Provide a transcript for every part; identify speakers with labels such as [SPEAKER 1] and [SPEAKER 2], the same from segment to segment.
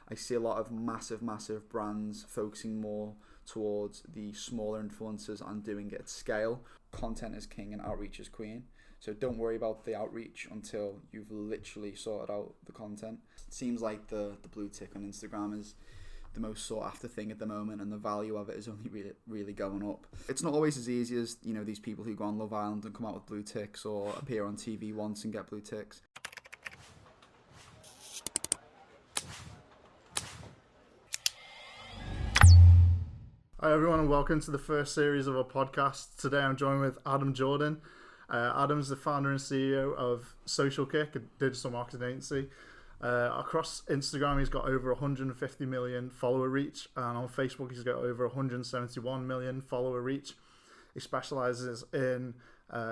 [SPEAKER 1] I see a lot of massive brands focusing more towards the smaller influencers and doing it at scale. Content is king and outreach is queen. So don't worry about the outreach until you've literally sorted out the content. It seems like the blue tick on Instagram is the most sought after thing at the moment, and the value of it is only really going up. It's not always as easy as, you know, these people who go on Love Island and come out with blue ticks, or appear on TV once and get blue ticks.
[SPEAKER 2] Hi everyone, and welcome to the first series of our podcast. Today I'm joined with Adam Jordan. Adam's the founder and CEO of Social Kick, a digital marketing agency. Across Instagram, he's got over 150 million follower reach, and on Facebook, he's got over 171 million follower reach. He specializes in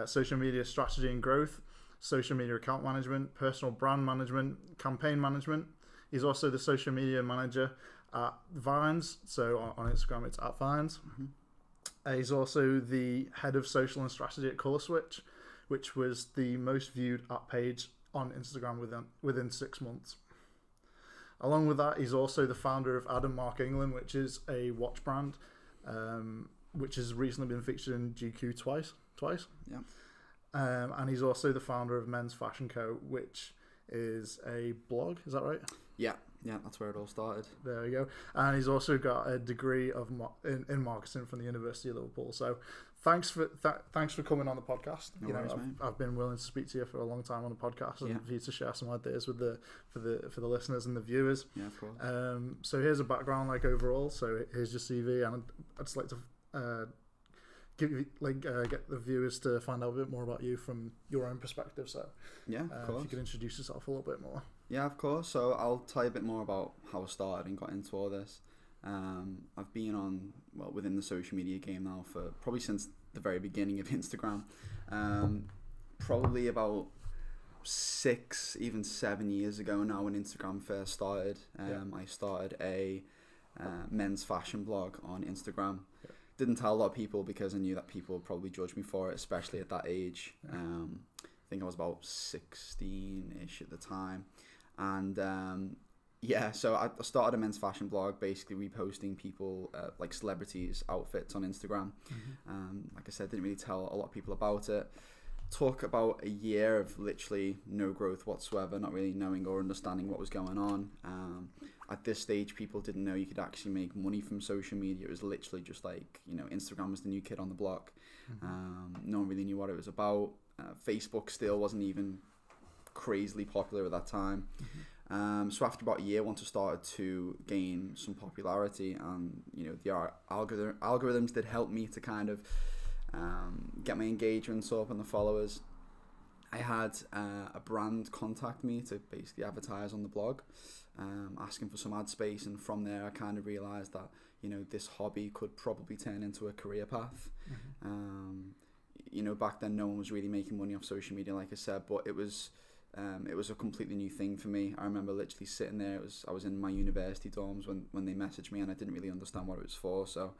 [SPEAKER 2] social media strategy and growth, social media account management, personal brand management, campaign management. He's also the social media manager at Vines, so on Instagram it's at Vines. He's also the head of social and strategy at Colour Switch, which was the most viewed app page on Instagram within 6 months. Along with that, he's also the founder of Adam Mark England, which is a watch brand, which has recently been featured in GQ twice.
[SPEAKER 1] Yeah.
[SPEAKER 2] And he's also the founder of Men's Fashion Co., which is a blog. Is that right?
[SPEAKER 1] Yeah, that's where it all started.
[SPEAKER 2] There we go. And he's also got a degree in marketing from the University of Liverpool. So thanks for coming on the podcast.
[SPEAKER 1] No worries, mate.
[SPEAKER 2] I've been willing to speak to you for a long time on the podcast, and for you to share some ideas with for the listeners and the viewers.
[SPEAKER 1] Yeah, of course.
[SPEAKER 2] So here's a background overall. So here's your CV, and I'd just like to give you get the viewers to find out a bit more about you from your own perspective. So
[SPEAKER 1] yeah, of course.
[SPEAKER 2] If you could introduce yourself a little bit more.
[SPEAKER 1] Yeah, of course. So I'll tell you a bit more about how I started and got into all this. I've been within the social media game now for probably since the very beginning of Instagram. Probably about 6, even 7 years ago now, when Instagram first started. I started a men's fashion blog on Instagram. Yeah. Didn't tell a lot of people because I knew that people would probably judge me for it, especially at that age. Yeah. I think I was about 16-ish at the time. And so I started a men's fashion blog, basically reposting people, like celebrities' outfits on Instagram. Like I said, didn't really tell a lot of people about it. Took about a year of literally no growth whatsoever, not really knowing or understanding what was going on. At this stage, people didn't know you could actually make money from social media. It was literally just like, Instagram was the new kid on the block. No one really knew what it was about. Facebook still wasn't even crazily popular at that time. So after about a year, once I started to gain some popularity, and the algorithms did help me to kind of get my engagements up and the followers, I had a brand contact me to basically advertise on the blog, asking for some ad space, and from there I kind of realized that this hobby could probably turn into a career path. Back then no one was really making money off social media, like I said, but it was a completely new thing for me. I remember literally sitting there. I was in my university dorms when they messaged me, and I didn't really understand what it was for. So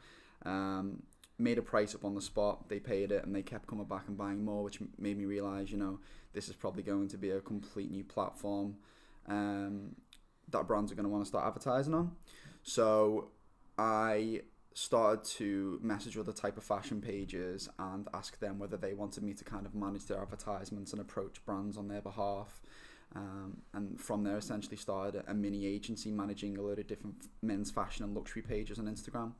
[SPEAKER 1] made a price up on the spot. They paid it, and they kept coming back and buying more, which made me realize, this is probably going to be a complete new platform that brands are going to want to start advertising on. So I started to message other type of fashion pages and ask them whether they wanted me to kind of manage their advertisements and approach brands on their behalf. And from there, essentially started a mini agency managing a load of different men's fashion and luxury pages on Instagram.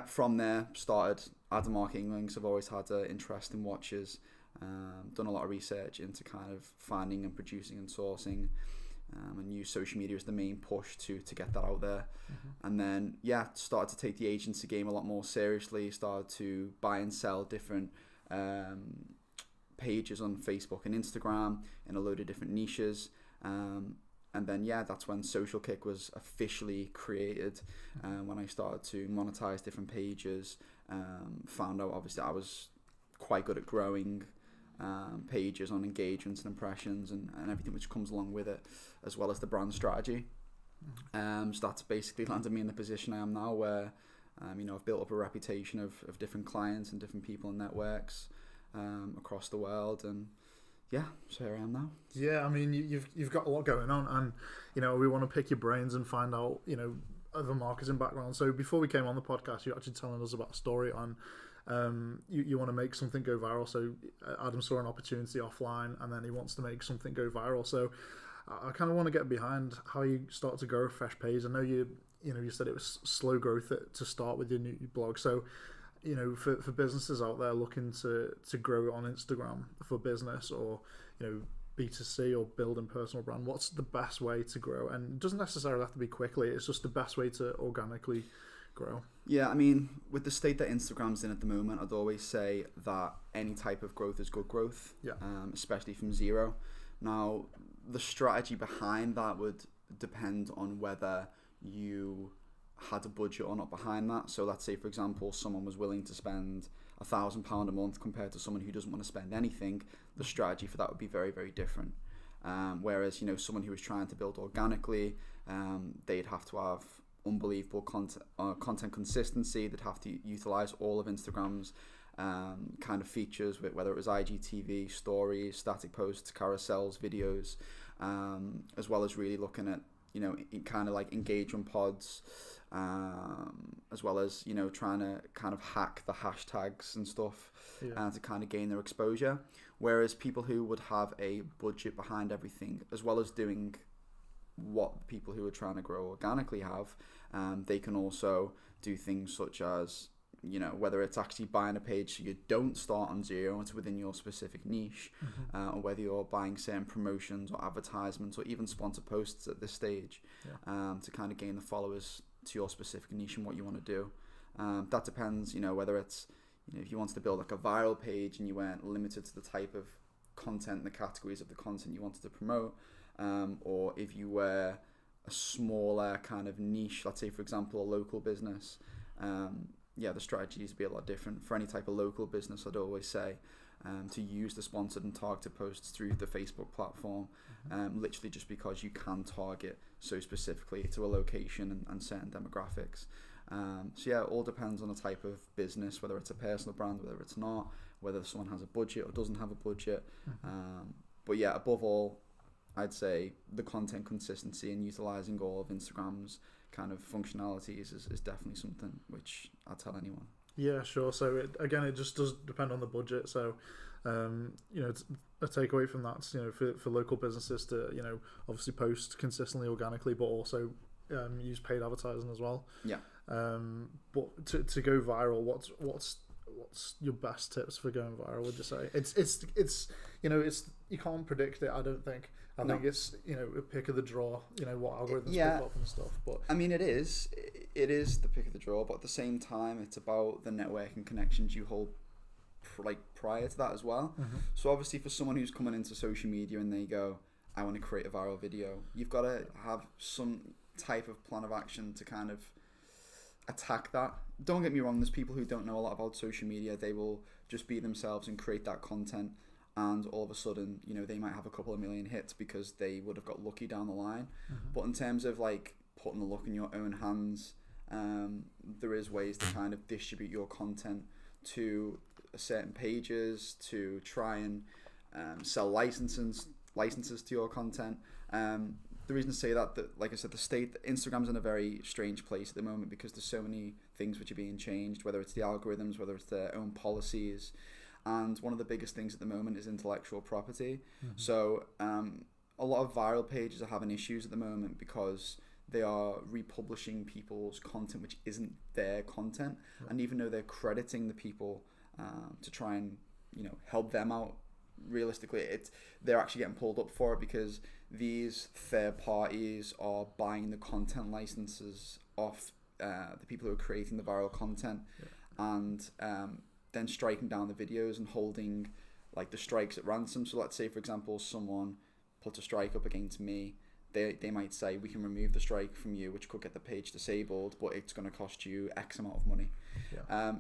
[SPEAKER 1] From there, started Adam Mark England, because I've always had an interest in watches. Done a lot of research into kind of finding and producing and sourcing, and use social media as the main push to get that out there. And then started to take the agency game a lot more seriously. Started to buy and sell different pages on Facebook and Instagram in a load of different niches. And then that's when Social Kick was officially created. When I started to monetize different pages, found out obviously I was quite good at growing pages on engagements and impressions and everything which comes along with it, as well as the brand strategy. So that's basically landed me in the position I am now, where I've built up a reputation of different clients and different people and networks across the world, and yeah, so here I am now.
[SPEAKER 2] Yeah, I mean, you've got a lot going on, and we want to pick your brains and find out other marketing background. So before we came on the podcast, you're actually telling us about a story on you want to make something go viral. So Adam saw an opportunity offline, and then he wants to make something go viral. So I kind of want to get behind how you start to grow a fresh page. I know you said it was slow growth to start with your new blog. So for businesses out there looking to grow on Instagram for business, or B2C, or building personal brand, what's the best way to grow? And it doesn't necessarily have to be quickly, it's just the best way to organically grow.
[SPEAKER 1] Yeah, I mean, with the state that Instagram's in at the moment, I'd always say that any type of growth is good growth, especially from zero. Now, the strategy behind that would depend on whether you had a budget or not behind that. So let's say, for example, someone was willing to spend £1,000 a month compared to someone who doesn't want to spend anything. The strategy for that would be very, very different. Whereas, someone who was trying to build organically, they'd have to have unbelievable content consistency. They'd have to utilize all of Instagram's kind of features, whether it was IGTV, stories, static posts, carousels, videos, as well as really looking at kind of like engagement pods, as well as trying to kind of hack the hashtags and stuff, to kind of gain their exposure. Whereas people who would have a budget behind everything, as well as doing what people who are trying to grow organically have, they can also do things such as whether it's actually buying a page so you don't start on zero, it's within your specific niche, or whether you're buying certain promotions or advertisements or even sponsor posts at this stage, to kind of gain the followers to your specific niche and what you want to do. That depends, whether it's, if you wanted to build like a viral page and you weren't limited to the type of content and the categories of the content you wanted to promote, or if you were a smaller kind of niche, let's say for example a local business, the strategies would be a lot different. For any type of local business, I'd always say to use the sponsored and targeted posts through the Facebook platform, literally just because you can target so specifically to a location and certain demographics. It all depends on the type of business, whether it's a personal brand, whether it's not, whether someone has a budget or doesn't have a budget. Above all, I'd say the content consistency and utilizing all of Instagram's kind of functionalities is definitely something which I'd tell anyone.
[SPEAKER 2] Yeah, sure. So it just does depend on the budget. So, a takeaway from that, for local businesses to, obviously post consistently organically, but also use paid advertising as well.
[SPEAKER 1] Yeah.
[SPEAKER 2] But to go viral, what's your best tips for going viral? Would you say it's you can't predict it. I don't think. I think it's a pick of the draw. What algorithms pick up and stuff. But
[SPEAKER 1] I mean, it is the pick of the draw. But at the same time, it's about the network and connections you hold prior to that as well. So obviously, for someone who's coming into social media and they go, I want to create a viral video, you've got to have some type of plan of action to kind of attack that. Don't get me wrong, there's people who don't know a lot about social media. They will just be themselves and create that content, and all of a sudden, they might have a couple of million hits because they would have got lucky down the line. But in terms of like putting the luck in your own hands, there is ways to kind of distribute your content to certain pages to try and sell licenses to your content. The reason to say that, like I said, Instagram's in a very strange place at the moment because there's so many things which are being changed, whether it's the algorithms, whether it's their own policies. And one of the biggest things at the moment is intellectual property. So a lot of viral pages are having issues at the moment because they are republishing people's content which isn't their content. And even though they're crediting the people to try and help them out, realistically they're actually getting pulled up for it because these third parties are buying the content licenses off the people who are creating the viral content, and then striking down the videos and holding like the strikes at ransom. So let's say for example someone puts a strike up against me, they might say we can remove the strike from you, which could get the page disabled, but it's going to cost you X amount of money.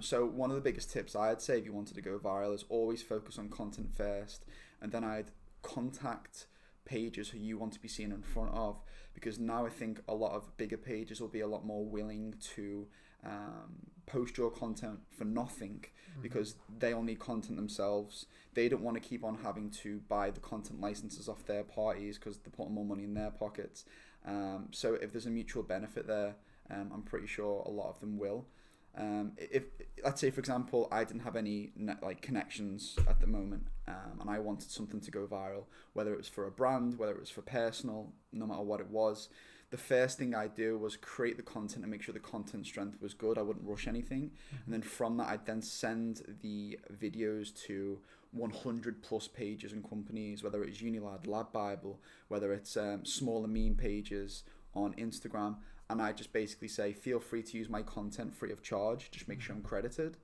[SPEAKER 1] So one of the biggest tips I'd say if you wanted to go viral is always focus on content first, and then I'd contact pages who you want to be seen in front of, because now I think a lot of bigger pages will be a lot more willing to post your content for nothing, because they all need content themselves. They don't want to keep on having to buy the content licenses off their parties because they're putting more money in their pockets. So if there's a mutual benefit there, I'm pretty sure a lot of them will. If let's say, for example, I didn't have any connections at the moment, and I wanted something to go viral, whether it was for a brand, whether it was for personal, no matter what it was, the first thing I do was create the content and make sure the content strength was good. I wouldn't rush anything, and then from that I'd then send the videos to 100 plus pages and companies, whether it's Unilad, Lab Bible, whether it's smaller meme pages on Instagram. And I just basically say, feel free to use my content free of charge. Just make sure I'm credited.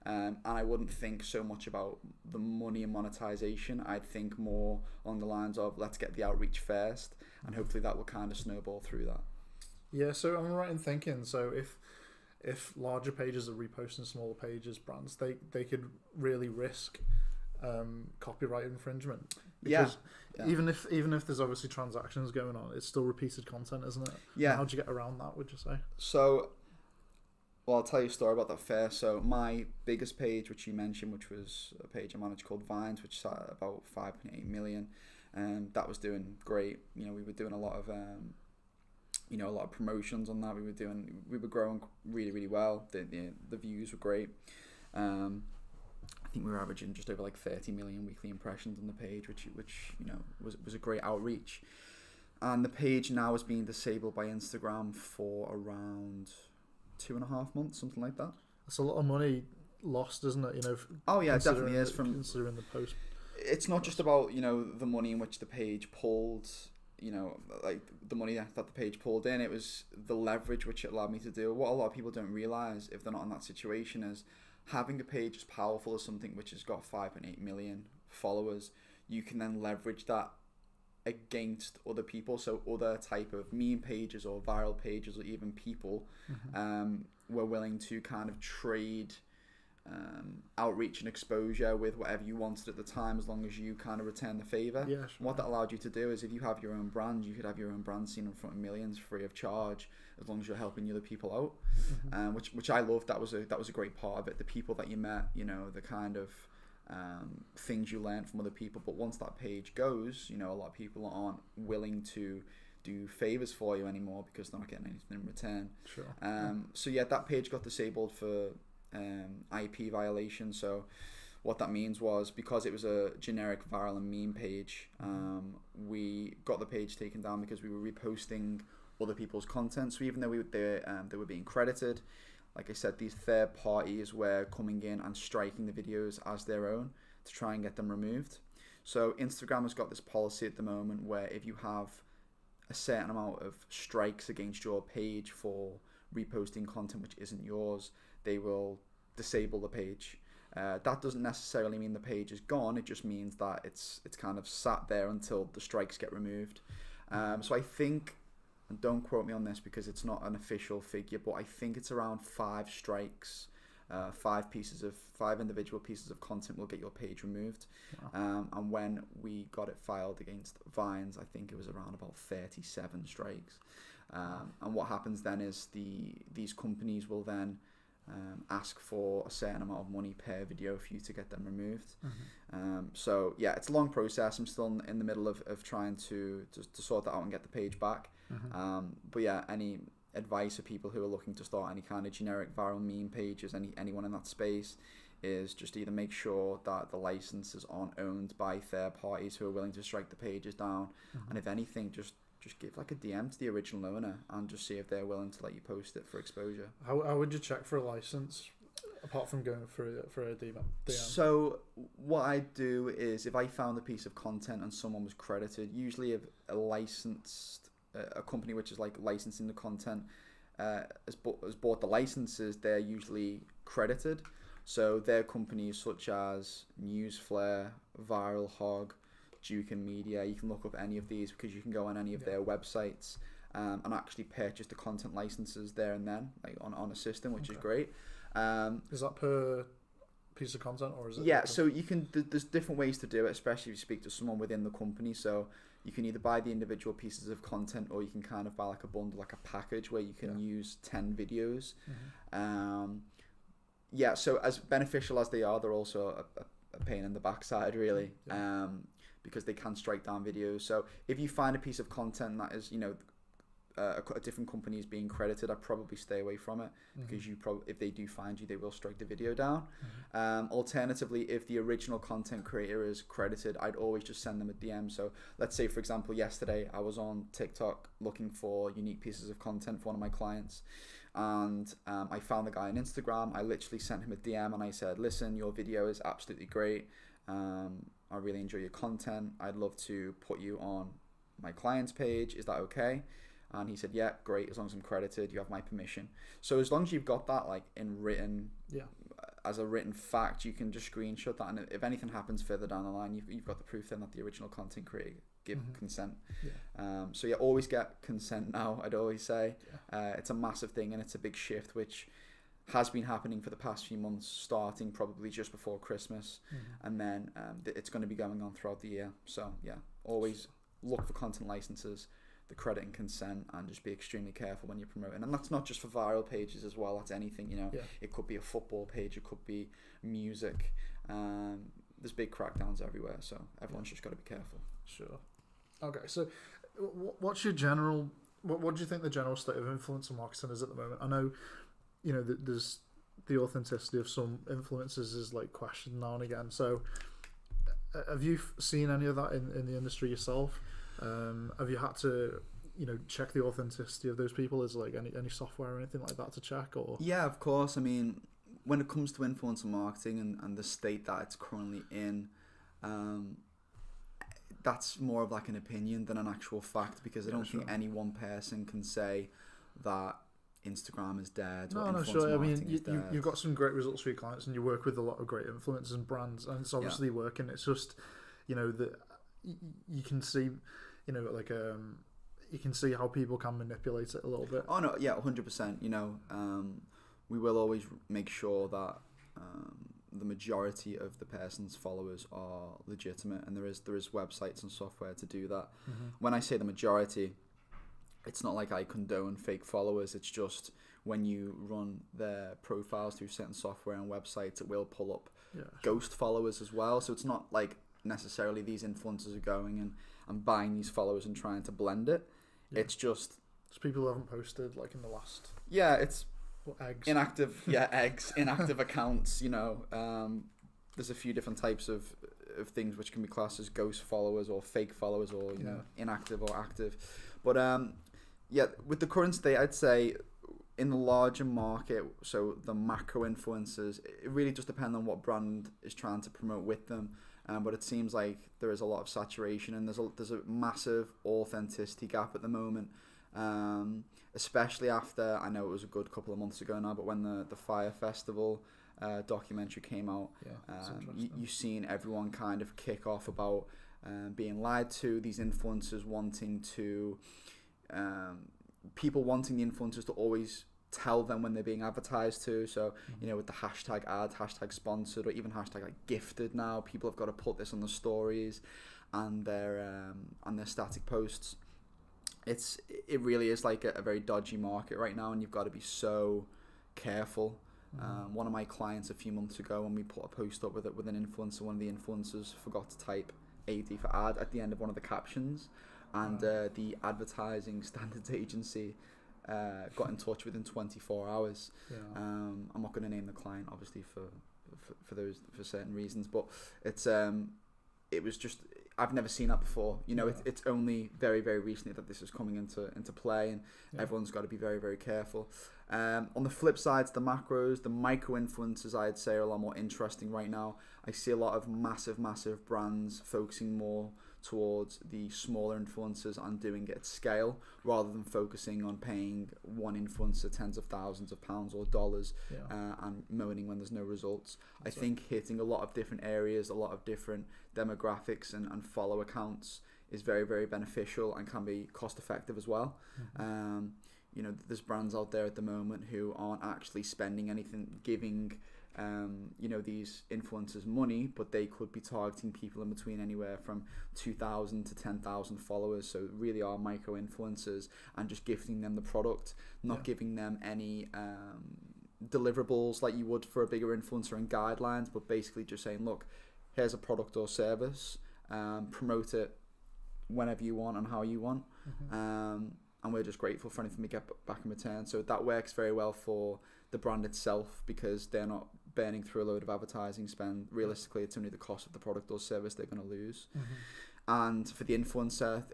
[SPEAKER 1] And I wouldn't think so much about the money and monetization. I'd think more along the lines of, let's get the outreach first. And hopefully that will kind of snowball through that.
[SPEAKER 2] Yeah, so I'm right in thinking, so if larger pages are reposting smaller pages, brands, they could really risk copyright infringement. Because even if there's obviously transactions going on, it's still repeated content, isn't it?
[SPEAKER 1] Yeah.
[SPEAKER 2] How'd you get around that, would you say?
[SPEAKER 1] So, well, I'll tell you a story about that first. So my biggest page, which you mentioned, which was a page I managed called Vines, which sat at about 5.8 million, and that was doing great. You know, we were doing a lot of a lot of promotions on that. We were growing really, really well. The views were great. I think we were averaging just over 30 million weekly impressions on the page, which was a great outreach. And the page now is being disabled by Instagram for around 2.5 months, something like that.
[SPEAKER 2] That's a lot of money lost, isn't it?
[SPEAKER 1] Oh yeah, it definitely is.
[SPEAKER 2] Considering the post.
[SPEAKER 1] It's not just about the money in which the page pulled. The money that the page pulled in. It was the leverage which it allowed me to do. What a lot of people don't realize, if they're not in that situation, is having a page as powerful as something which has got 5.8 million followers. You can then leverage that against other people. So other type of meme pages or viral pages, or even people were willing to kind of trade outreach and exposure with whatever you wanted at the time, as long as you kind of return the favor.
[SPEAKER 2] Yeah, sure.
[SPEAKER 1] What that allowed you to do is, if you have your own brand, you could have your own brand seen in front of millions free of charge, as long as you're helping other people out. Which I loved. That was a great part of it. The people that you met, the kind of things you learned from other people. But once that page goes, a lot of people aren't willing to do favors for you anymore because they're not getting anything in return.
[SPEAKER 2] Sure.
[SPEAKER 1] So yeah, that page got disabled for IP violation. So what that means was, because it was a generic viral and meme page, we got the page taken down because we were reposting other people's content. So even though they were being credited, like I said, these third parties were coming in and striking the videos as their own to try and get them removed. So Instagram has got this policy at the moment where if you have a certain amount of strikes against your page for reposting content which isn't yours, they will disable the page. That doesn't necessarily mean the page is gone. It just means that it's kind of sat there until the strikes get removed. So I think, and don't quote me on this because it's not an official figure, but I think it's around 5 strikes, 5 individual pieces of content will get your page removed. Wow. And when we got it filed against Vines, I think it was around about 37 strikes. And what happens then is these companies will then ask for a certain amount of money per video for you to get them removed. So yeah, it's a long process. I'm still in the middle of trying to sort that out and get the page back. But yeah, any advice for people who are looking to start any kind of generic viral meme pages, anyone in that space, is just either make sure that the licenses aren't owned by third parties who are willing to strike the pages down, and if anything, just give a DM to the original owner and just see if they're willing to let you post it for exposure.
[SPEAKER 2] How would you check for a license, apart from going for a DM?
[SPEAKER 1] So what I do is, if I found a piece of content and someone was credited, usually if a company which is licensing the content has bought the licenses, they're usually credited. So they're companies such as Newsflare, Viral Hog, Duke and Media. You can look up any of these because you can go on any of their websites and actually purchase the content licenses there and then, on a system, which is great.
[SPEAKER 2] Is that per piece of content, or is it?
[SPEAKER 1] Yeah, so you can. There's different ways to do it, especially if you speak to someone within the company. So you can either buy the individual pieces of content, or you can kind of buy like a bundle, like a package where you can use 10 videos. So as beneficial as they are, they're also a pain in the backside, really, because they can strike down videos. So if you find a piece of content that is, a different company is being credited, I'd probably stay away from it, because if they do find you, they will strike the video down. Alternatively, if the original content creator is credited, I'd always just send them a DM. So let's say, for example, yesterday I was on TikTok looking for unique pieces of content for one of my clients, and I found the guy on Instagram. I literally sent him a DM and I said, listen, your video is absolutely great. I really enjoy your content. I'd love to put you on my client's page. Is that okay? And he said, yeah, great, as long as I'm credited, you have my permission. So as long as you've got that like in written, as a written fact, you can just screenshot that, and if anything happens further down the line, you've got the proof then that the original content creator give consent. So always get consent now, I'd always say. It's a massive thing, and it's a big shift, which has been happening for the past few months, starting probably just before Christmas, and then it's going to be going on throughout the year. So always look for content licenses, the credit and consent, and just be extremely careful when you're promoting. And that's not just for viral pages as well, that's anything, It could be a football page, it could be music. There's big crackdowns everywhere, so everyone's just got to be careful.
[SPEAKER 2] Sure. Okay, so what's your general, what do you think the general state of influencer marketing is at the moment? I know, there's the authenticity of some influencers is like questioned now and again. So have you seen any of that in the industry yourself? Have you had to, check the authenticity of those people? Is like any software or anything like that to check? Or
[SPEAKER 1] yeah, of course. I mean, when it comes to influencer marketing and the state that it's currently in, that's more of like an opinion than an actual fact, because I don't think any one person can say that Instagram is dead.
[SPEAKER 2] No, sure. I mean, you've got some great results for your clients, and you work with a lot of great influencers and brands, and it's obviously working. It's just, that you can see, you can see how people can manipulate it a little bit.
[SPEAKER 1] Oh no, yeah, 100%. We will always make sure that the majority of the person's followers are legitimate, and there is websites and software to do that. When I say the majority, it's not like I condone fake followers. It's just when you run their profiles through certain software and websites, it will pull up ghost followers as well. So it's not like necessarily these influencers are going and buying these followers and trying to blend it. It's just
[SPEAKER 2] people who haven't posted like in the last
[SPEAKER 1] it's
[SPEAKER 2] eggs
[SPEAKER 1] inactive inactive accounts. There's a few different types of things which can be classed as ghost followers or fake followers, or inactive or active. But with the current state, I'd say in the larger market, so the macro influencers, it really just depends on what brand is trying to promote with them. But it seems like there is a lot of saturation, and there's a massive authenticity gap at the moment, especially after, I know it was a good couple of months ago now, but when the Fire Festival documentary came out, you've seen everyone kind of kick off about being lied to, these influencers wanting to, people wanting the influencers to always tell them when they're being advertised to. So with the hashtag ad, hashtag sponsored, or even hashtag like gifted now, people have got to put this on the stories and their static posts. It really is like a very dodgy market right now, and you've got to be so careful. One of my clients a few months ago, when we put a post up with an influencer, one of the influencers forgot to type AD for ad at the end of one of the captions, and the advertising standards agency got in touch within 24 hours. I'm not going to name the client, obviously, for certain reasons, but it was just, I've never seen that before. It's only very, very recently that this is coming into play, and everyone's got to be very, very careful. On the flip side, the macros, the micro influencers, I'd say, are a lot more interesting right now. I see a lot of massive brands focusing more towards the smaller influencers and doing it at scale, rather than focusing on paying one influencer tens of thousands of pounds or dollars and moaning when there's no results. I think hitting a lot of different areas, a lot of different demographics and follow accounts is very, very beneficial and can be cost effective as well. There's brands out there at the moment who aren't actually spending anything, giving these influencers money, but they could be targeting people in between anywhere from 2,000 to 10,000 followers. So really are micro influencers, and just gifting them the product, not giving them any deliverables like you would for a bigger influencer and guidelines, but basically just saying, look, here's a product or service, promote it whenever you want and how you want. And we're just grateful for anything we get back in return. So that works very well for the brand itself, because they're not burning through a load of advertising spend. Realistically, it's only the cost of the product or service they're going to lose. And for the influencer,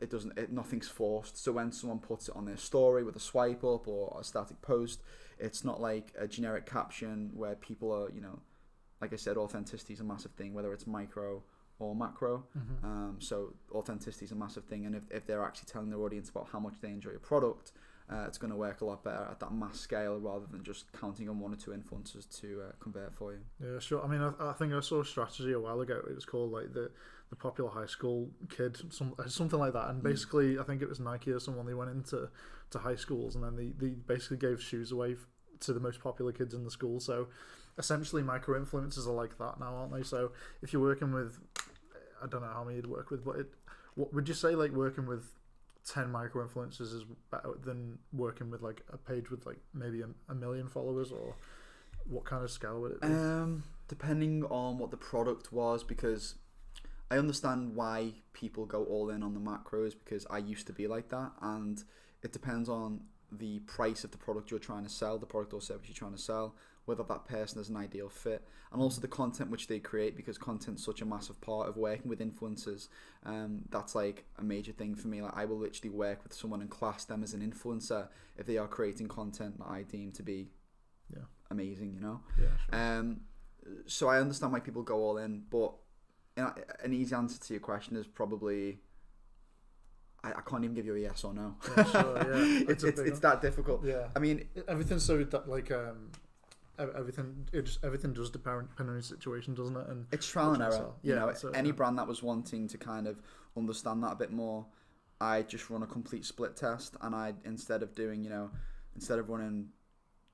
[SPEAKER 1] nothing's forced. So when someone puts it on their story with a swipe up or a static post, it's not like a generic caption where people are, like I said, authenticity is a massive thing, whether it's micro or macro. So authenticity is a massive thing, and if they're actually telling their audience about how much they enjoy a product, it's going to work a lot better at that mass scale, rather than just counting on one or two influencers to convert for you.
[SPEAKER 2] Yeah, sure. I mean, I think I saw a strategy a while ago. It was called like the popular high school kid, something like that. And basically, I think it was Nike or someone. They went into high schools, and then they basically gave shoes away to the most popular kids in the school. So essentially, micro influencers are like that now, aren't they? So if you're working with, I don't know how many you'd work with, but what would you say, like working with 10 micro influencers is better than working with like a page with like maybe a million followers, or what kind of scale would it be?
[SPEAKER 1] Depending on what the product was, because I understand why people go all in on the macros, because I used to be like that, and it depends on the price of the product you're trying to sell, the product or service you're trying to sell, whether that person is an ideal fit, and also the content which they create, because content's such a massive part of working with influencers. That's like a major thing for me. Like, I will literally work with someone and class them as an influencer if they are creating content that I deem to be amazing,
[SPEAKER 2] Sure.
[SPEAKER 1] So I understand why people go all in, but an easy answer to your question is probably, I can't even give you a yes or no.
[SPEAKER 2] Yeah, sure, yeah.
[SPEAKER 1] It's that difficult.
[SPEAKER 2] Yeah.
[SPEAKER 1] I mean,
[SPEAKER 2] everything's so like everything does depend on the situation, doesn't it? And
[SPEAKER 1] it's trial and error. Any
[SPEAKER 2] yeah.
[SPEAKER 1] brand that was wanting to kind of understand that a bit more, I just run a complete split test, and instead of running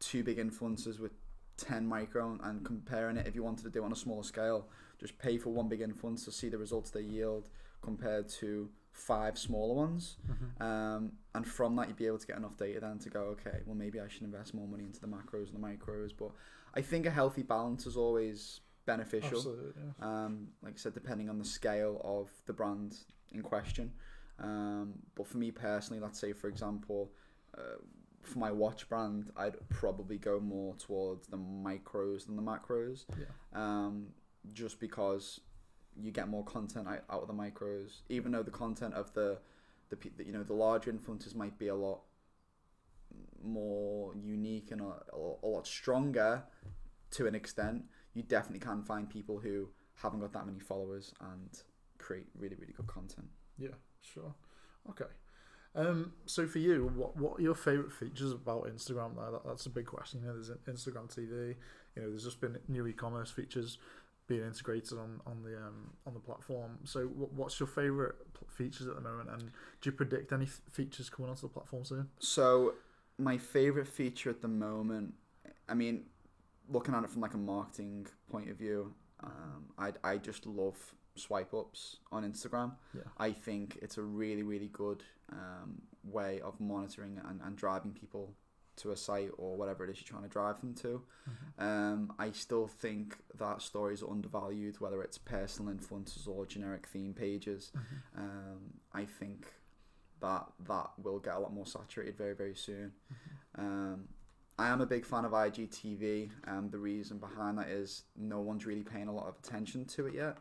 [SPEAKER 1] two big influencers with 10 micro and comparing it, if you wanted to do it on a smaller scale, just pay for one big influencer, see the results they yield compared to 5 smaller ones, and from that you'd be able to get enough data then to go, okay, well maybe I should invest more money into the macros and the micros. But I think a healthy balance is always beneficial.
[SPEAKER 2] Absolutely, yeah.
[SPEAKER 1] Like I said, depending on the scale of the brand in question. But for me personally, let's say for example, for my watch brand, I'd probably go more towards the micros than the macros. Just because you get more content out of the micros, even though the content of the larger influencers might be a lot more unique and a lot stronger to an extent. You definitely can find people who haven't got that many followers and create really, really good content. Yeah,
[SPEAKER 2] sure. Okay. So for you, what are your favourite features about Instagram? That's a big question. There's Instagram TV. There's just been new e-commerce features being integrated on the platform. So what's your favourite features at the moment, and do you predict any features coming onto the platform soon?
[SPEAKER 1] So my favourite feature at the moment, I mean, looking at it from like a marketing point of view, I just love swipe ups on Instagram. I think it's a really, really good way of monitoring and driving people to a site or whatever it is you're trying to drive them to. I still think that stories are undervalued, whether it's personal influencers or generic theme pages. I think that will get a lot more saturated very, very soon. I am a big fan of IGTV, and the reason behind that is no one's really paying a lot of attention to it yet.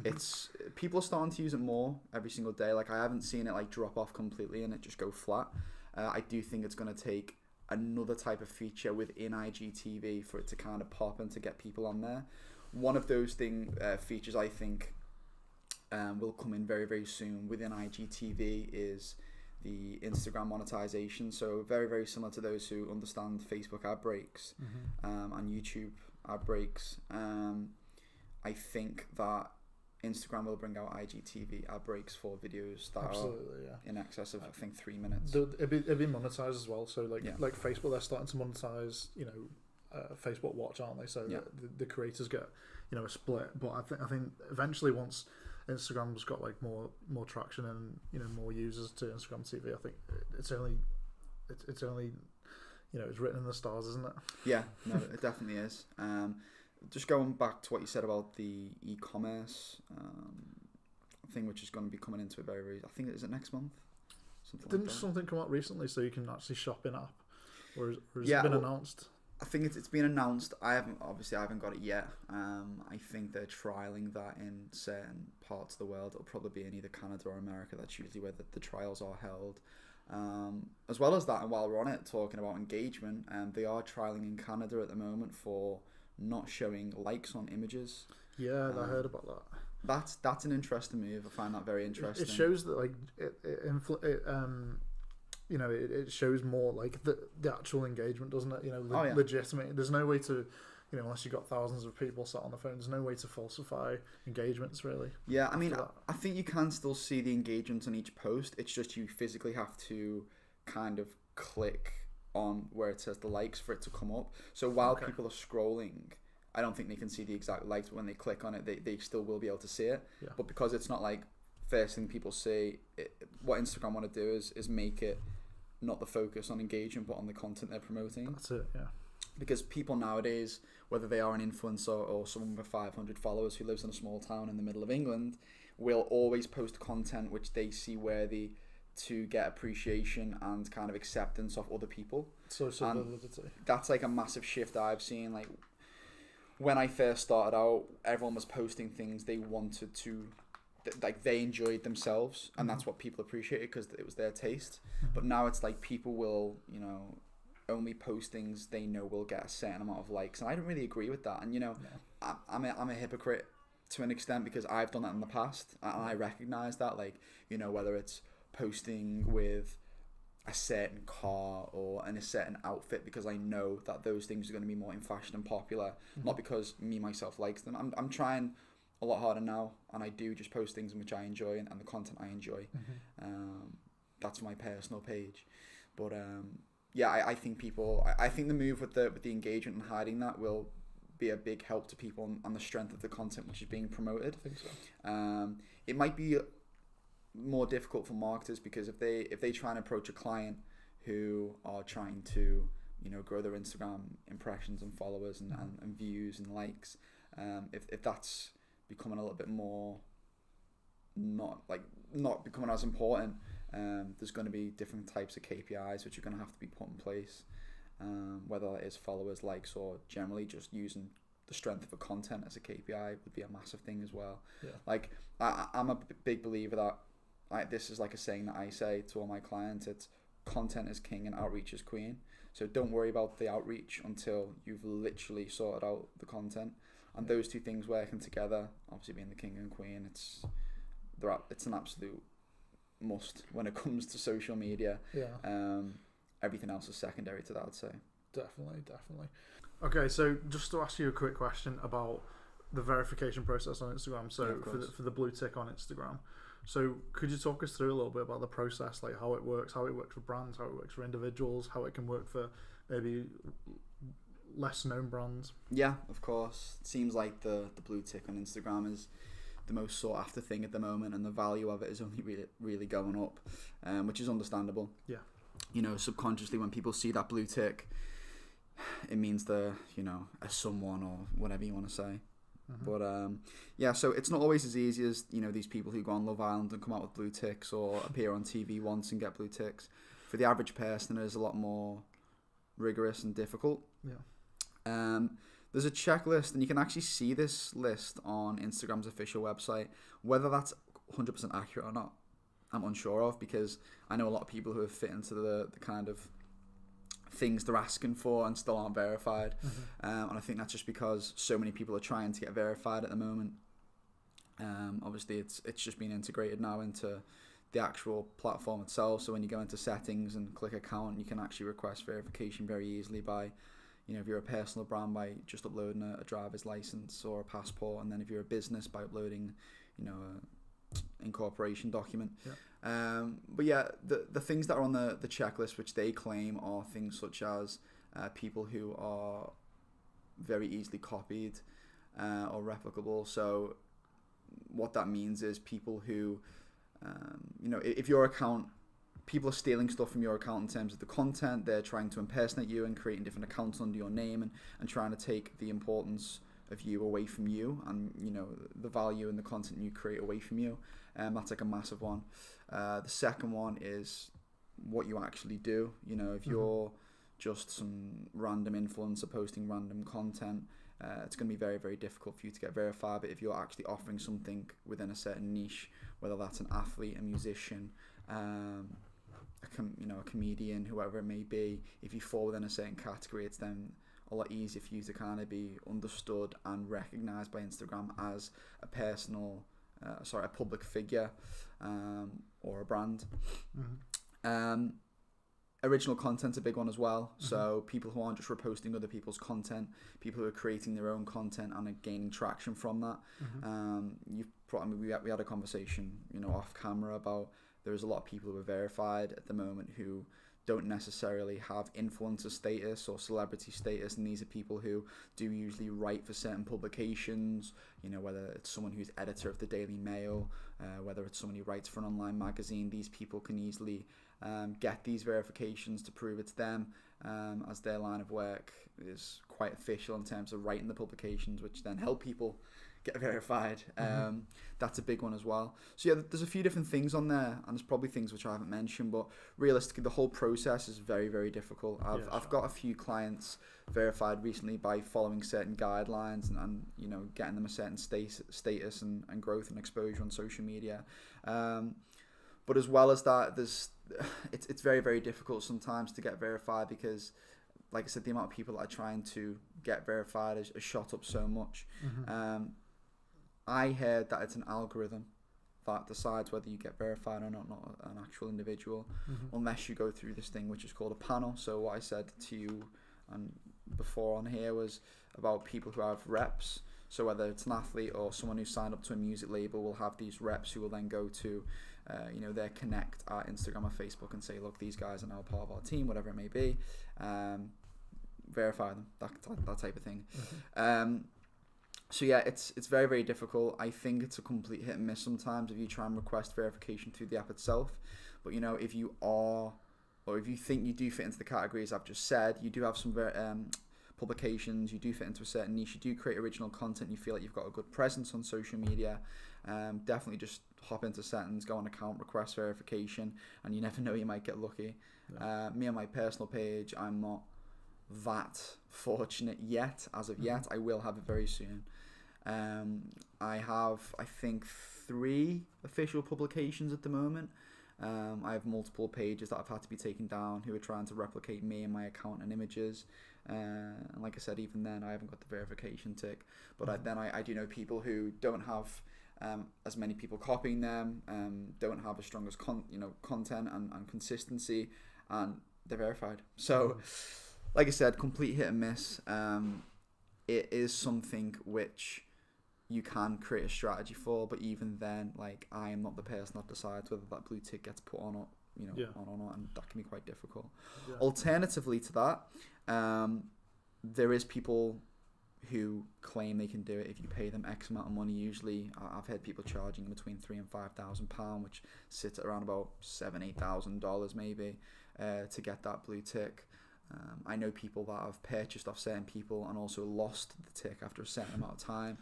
[SPEAKER 1] It's people are starting to use it more every single day. Like, I haven't seen it like drop off completely and it just go flat. I do think it's going to take another type of feature within IGTV for it to kind of pop and to get people on there. One of those features I think will come in very, very soon within IGTV is the Instagram monetization. So very, very similar to those who understand Facebook ad breaks and YouTube ad breaks. I think that Instagram will bring out IGTV ad breaks for videos that are in excess of, I think, 3 minutes.
[SPEAKER 2] It'd be monetized as well. So like Facebook, they're starting to monetize, Facebook Watch, aren't they? So
[SPEAKER 1] Yeah.
[SPEAKER 2] the creators get a split. But I think eventually once Instagram's got like more traction and more users to Instagram TV, I think it's only it's written in the stars, isn't it?
[SPEAKER 1] Yeah, no, it definitely is. Just going back to what you said about the e-commerce thing, which is going to be coming into it very, I think, is it next month?
[SPEAKER 2] Didn't something come out recently so you can actually shop in app, or has it been announced?
[SPEAKER 1] I think it's been announced. I haven't got it yet. I think they're trialing that in certain parts of the world. It'll probably be in either Canada or America. That's usually where the trials are held. As well as that, and while we're on it, talking about engagement, they are trialing in Canada at the moment for not showing likes on images.
[SPEAKER 2] Yeah, I heard about that.
[SPEAKER 1] That's an interesting move. I find that very interesting.
[SPEAKER 2] It shows that like it shows more like the actual engagement, doesn't it? Legitimate. There's no way to, unless you've got thousands of people sat on the phone, there's no way to falsify engagements, really.
[SPEAKER 1] Yeah, I mean, I think you can still see the engagement on each post. It's just you physically have to kind of click on where it says the likes for it to come up. So while people are scrolling, I don't think they can see the exact likes, but when they click on it, they still will be able to see it.
[SPEAKER 2] Yeah.
[SPEAKER 1] But because it's not like first thing people see, what Instagram want to do is make it not the focus on engagement, but on the content they're promoting.
[SPEAKER 2] That's it, yeah.
[SPEAKER 1] Because people nowadays, whether they are an influencer or someone with 500 followers who lives in a small town in the middle of England, will always post content which they see worthy to get appreciation and kind of acceptance of other people.
[SPEAKER 2] So validity.
[SPEAKER 1] That's like a massive shift I've seen. Like when I first started out, everyone was posting things they wanted to, like they enjoyed themselves, and that's what people appreciated because it was their taste. But now it's like people will, only post things they know will get a certain amount of likes, and I don't really agree with that. And I'm a hypocrite to an extent because I've done that in the past, and I recognize that. Like whether it's posting with a certain car or in a certain outfit because I know that those things are going to be more in fashion and popular, not because me myself likes them. I'm trying a lot harder now, and I do just post things in which I enjoy and the content I enjoy. That's my personal page, but I think I think the move with the engagement and hiding that will be a big help to people on the strength of the content which is being promoted.
[SPEAKER 2] I think so.
[SPEAKER 1] It might be more difficult for marketers because if they try and approach a client who are trying to grow their Instagram impressions and followers and views and likes, if that's becoming a little bit more not becoming as important, there's going to be different types of KPIs which are going to have to be put in place, whether that is followers, likes, or generally just using the strength of a content as a KPI would be a massive thing as well. Like I'm a big believer that this is like a saying that I say to all my clients. It's content is king and outreach is queen. So don't worry about the outreach until you've literally sorted out the content. And those two things working together, obviously being the king and queen, it's an absolute must when it comes to social media. Everything else is secondary to that, I'd say.
[SPEAKER 2] Definitely. Okay, so just to ask you a quick question about the verification process on Instagram. So for the blue tick on Instagram, so could you talk us through a little bit about the process, like how it works for brands, how it works for individuals, how it can work for maybe less known brands?
[SPEAKER 1] Yeah, of course. It seems like the blue tick on Instagram is the most sought after thing at the moment, and the value of it is only really going up, which is understandable.
[SPEAKER 2] Yeah.
[SPEAKER 1] Subconsciously when people see that blue tick, it means they're a someone or whatever you want to say. But so it's not always as easy as these people who go on Love Island and come out with blue ticks or appear on TV once and get blue ticks. For the average person, it is a lot more rigorous and difficult. There's a checklist, and you can actually see this list on Instagram's official website. Whether that's 100% accurate or not, I'm unsure of, because I know a lot of people who have fit into the kind of things they're asking for and still aren't verified. And I think that's just because so many people are trying to get verified at the moment. Obviously it's just been integrated now into the actual platform itself, so when you go into settings and click account, you can actually request verification very easily by if you're a personal brand, by just uploading a driver's license or a passport, and then if you're a business, by uploading a incorporation document. But the things that are on the checklist which they claim are things such as people who are very easily copied or replicable. So what that means is people who, if your account, people are stealing stuff from your account in terms of the content, they're trying to impersonate you and creating different accounts under your name and trying to take the importance of you away from you, and the value and the content you create away from you. That's like a massive one. The second one is what you actually do. If you're just some random influencer posting random content, it's going to be very, very difficult for you to get verified. But if you're actually offering something within a certain niche, whether that's an athlete, a musician, a comedian, whoever it may be, if you fall within a certain category, it's then a lot easier for you to kind of be understood and recognized by Instagram as a public figure or a brand. Original content's a big one as well. So people who aren't just reposting other people's content, people who are creating their own content and are gaining traction from that. We had a conversation, off camera about there's a lot of people who are verified at the moment who don't necessarily have influencer status or celebrity status, and these are people who do usually write for certain publications, whether it's someone who's editor of the Daily Mail, whether it's someone who writes for an online magazine. These people can easily get these verifications to prove it's them, as their line of work is quite official in terms of writing the publications, which then help people get verified. That's a big one as well. So yeah, there's a few different things on there, and there's probably things which I haven't mentioned, but realistically the whole process is very, very difficult. I've got a few clients verified recently by following certain guidelines and getting them a certain status and growth and exposure on social media. But as well as that, it's very, very difficult sometimes to get verified because, like I said, the amount of people that are trying to get verified has shot up so much. I heard that it's an algorithm that decides whether you get verified or not an actual individual, unless you go through this thing which is called a panel. So what I said to you and before on here was about people who have reps. So whether it's an athlete or someone who signed up to a music label will have these reps who will then go to their connect at Instagram or Facebook and say, look, these guys are now part of our team, whatever it may be, verify them, that type of thing. So yeah, it's very, very difficult. I think it's a complete hit and miss sometimes if you try and request verification through the app itself. But if you are, or if you think you do fit into the categories I've just said, you do have some publications, you do fit into a certain niche, you do create original content, you feel like you've got a good presence on social media, definitely just hop into settings, go on account, request verification, and you never know, you might get lucky. Me on my personal page, I'm not that fortunate yet, as of yet. I will have it very soon. I have, I think, 3 official publications at the moment. I have multiple pages that have had to be taken down who are trying to replicate me and my account and images. And like I said, even then, I haven't got the verification tick. But I do know people who don't have as many people copying them, don't have as strong as content and consistency, and they're verified. So, like I said, complete hit and miss. It is something which you can create a strategy for, but even then, like, I am not the person that decides whether that blue tick gets put on or on or not, and that can be quite difficult. Alternatively to that, there is people who claim they can do it if you pay them X amount of money. Usually, I've heard people charging between £3,000 and £5,000, which sits at around about $7,000-8,000 maybe, to get that blue tick. I know people that have purchased off certain people and also lost the tick after a certain amount of time.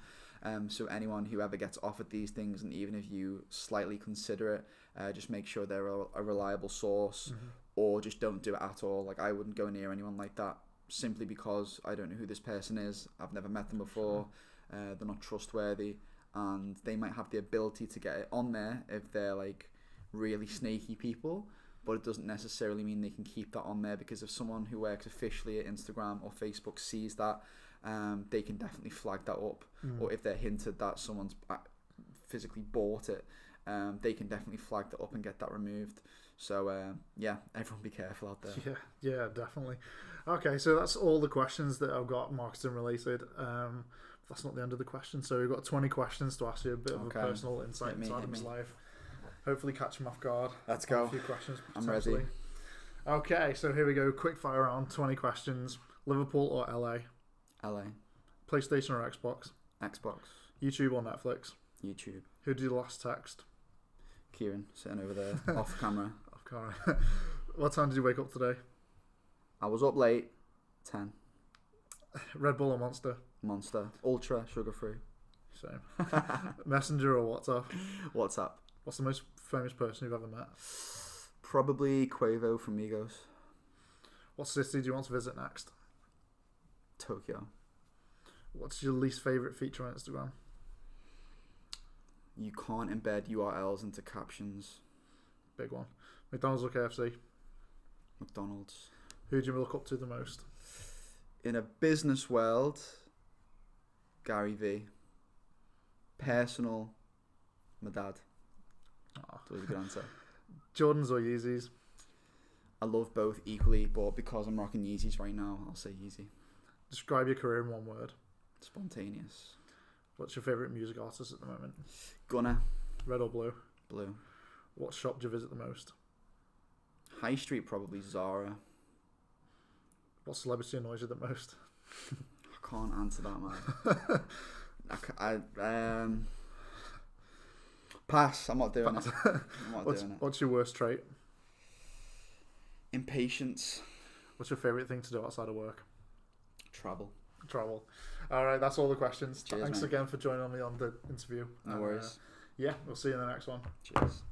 [SPEAKER 1] So anyone who ever gets offered these things, and even if you slightly consider it, just make sure they're a reliable source, or just don't do it at all. Like, I wouldn't go near anyone like that, simply because I don't know who this person is. I've never met them before. They're not trustworthy, and they might have the ability to get it on there if they're like really snaky people, but it doesn't necessarily mean they can keep that on there, because if someone who works officially at Instagram or Facebook sees that, they can definitely flag that up. Or if they're hinted that someone's physically bought it, they can definitely flag that up and get that removed. So yeah, everyone be careful out there.
[SPEAKER 2] Yeah, definitely. Okay, so that's all the questions that I've got marketing related. That's not the end of the questions. So we've got 20 questions to ask you, a bit of a personal insight into Adam's life. Hopefully catch him off guard.
[SPEAKER 1] Let's go.
[SPEAKER 2] A few questions.
[SPEAKER 1] I'm ready.
[SPEAKER 2] Okay, so here we go. Quick fire round, 20 questions. Liverpool or LA?
[SPEAKER 1] LA.
[SPEAKER 2] PlayStation or Xbox?
[SPEAKER 1] Xbox.
[SPEAKER 2] YouTube or Netflix?
[SPEAKER 1] YouTube.
[SPEAKER 2] Who did you last text?
[SPEAKER 1] Kieran, sitting over there, off camera.
[SPEAKER 2] Off camera. What time did you wake up today?
[SPEAKER 1] I was up late. 10.
[SPEAKER 2] Red Bull or Monster?
[SPEAKER 1] Monster. Ultra, sugar-free.
[SPEAKER 2] Same. Messenger or WhatsApp?
[SPEAKER 1] WhatsApp.
[SPEAKER 2] What's the most famous person you've ever met?
[SPEAKER 1] Probably Quavo from Migos.
[SPEAKER 2] What city do you want to visit next?
[SPEAKER 1] Tokyo.
[SPEAKER 2] What's your least favourite feature on Instagram?
[SPEAKER 1] You can't embed URLs into captions.
[SPEAKER 2] Big one. McDonald's or KFC?
[SPEAKER 1] McDonald's.
[SPEAKER 2] Who do you look up to the most?
[SPEAKER 1] In a business world, Gary V. Personal, my dad.
[SPEAKER 2] Oh.
[SPEAKER 1] That was a good answer.
[SPEAKER 2] Jordans or Yeezys?
[SPEAKER 1] I love both equally, but because I'm rocking Yeezys right now, I'll say Yeezy.
[SPEAKER 2] Describe your career in one word.
[SPEAKER 1] Spontaneous.
[SPEAKER 2] What's your favourite music artist at the moment?
[SPEAKER 1] Gunner.
[SPEAKER 2] Red or blue?
[SPEAKER 1] Blue.
[SPEAKER 2] What shop do you visit the most?
[SPEAKER 1] High Street, probably Zara.
[SPEAKER 2] What celebrity annoys you the most?
[SPEAKER 1] I can't answer that, man. Pass. I'm not doing it.
[SPEAKER 2] What's your worst trait?
[SPEAKER 1] Impatience.
[SPEAKER 2] What's your favourite thing to do outside of work?
[SPEAKER 1] Travel.
[SPEAKER 2] All right, that's all the questions.
[SPEAKER 1] Cheers,
[SPEAKER 2] Thanks
[SPEAKER 1] mate.
[SPEAKER 2] again for joining me on the interview.
[SPEAKER 1] No worries.
[SPEAKER 2] Yeah, we'll see you in the next one.
[SPEAKER 1] Cheers.